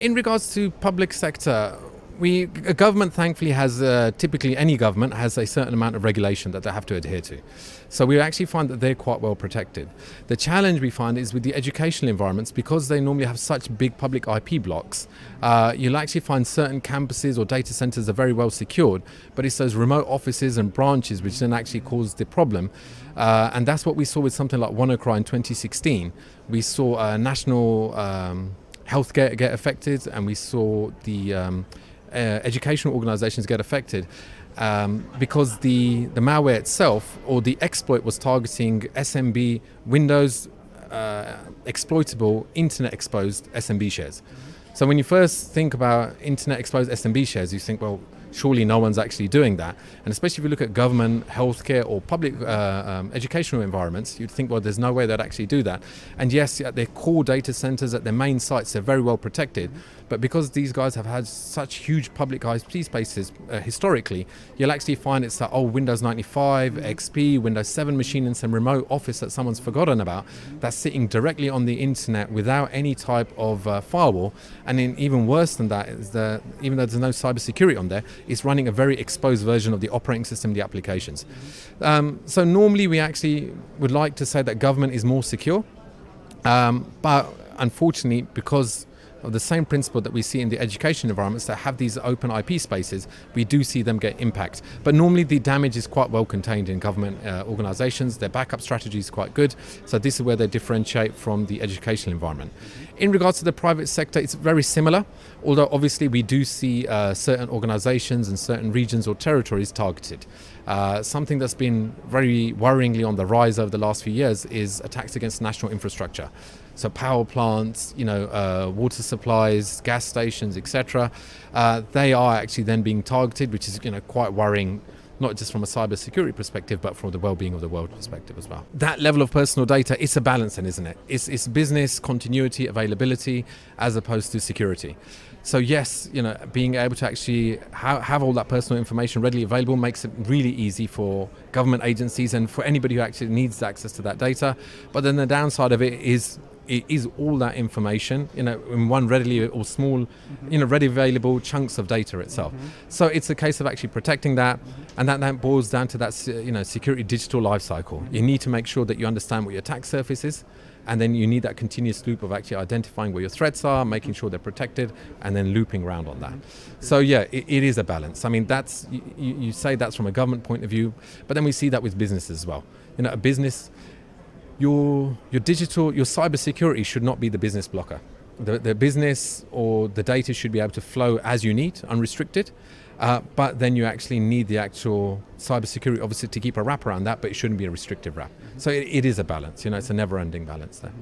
In regards to public sector, a government thankfully has, typically any government has a certain amount of regulation that they have to adhere to. So we actually find that they're quite well protected. The challenge we find is with the educational environments, because they normally have such big public IP blocks, you'll actually find certain campuses or data centers are very well secured, but it's those remote offices and branches which then actually cause the problem. And that's what we saw with something like WannaCry in 2016. We saw a national healthcare get affected, and we saw the educational organizations get affected because the malware itself or the exploit was targeting SMB Windows exploitable internet exposed SMB shares. So when you first think about internet exposed SMB shares, you think, well, surely no one's actually doing that. And especially if you look at government, healthcare or public educational environments, you'd think, well, there's no way they'd actually do that. And yes, at their core data centers, at their main sites, they're very well protected. But because these guys have had such huge public IP spaces historically, you'll actually find it's that old Windows 95, XP, Windows 7 machine in some remote office that someone's forgotten about, that's sitting directly on the internet without any type of firewall. And then even worse than that is that even though there's no cybersecurity on there, it's running a very exposed version of the operating system, the applications. So normally we actually would like to say that government is more secure, but unfortunately, because of the same principle that we see in the education environments that have these open IP spaces, we do see them get impact. But normally the damage is quite well contained in government organizations. Their backup strategy is quite good. So this is where they differentiate from the educational environment. In regards to the private sector, it's very similar, although obviously we do see certain organizations and certain regions or territories targeted. Something that's been very worryingly on the rise over the last few years is attacks against national infrastructure. So power plants, water supplies, gas stations, etc. They are actually then being targeted, which is quite worrying, not just from a cybersecurity perspective, but from the well-being of the world perspective as well. That level of personal data, it's a balance then, isn't it? It's business continuity, availability, as opposed to security. So yes, being able to actually have all that personal information readily available makes it really easy for government agencies and for anybody who actually needs access to that data. But then the downside of it is all that information, in one readily or small, ready available chunks of data itself. So it's a case of actually protecting that, and that boils down to that, security digital life cycle. You need to make sure that you understand what your attack surface is, and then you need that continuous loop of actually identifying where your threats are, making sure they're protected, and then looping around on that. So yeah, it is a balance. I mean, that's you say that's from a government point of view, but then we see that with businesses as well. A business, your digital, your cybersecurity should not be the business blocker. The business or the data should be able to flow as you need, unrestricted. But then you actually need the actual cybersecurity, obviously, to keep a wrap around that, but it shouldn't be a restrictive wrap. So it is a balance, it's a never-ending balance there.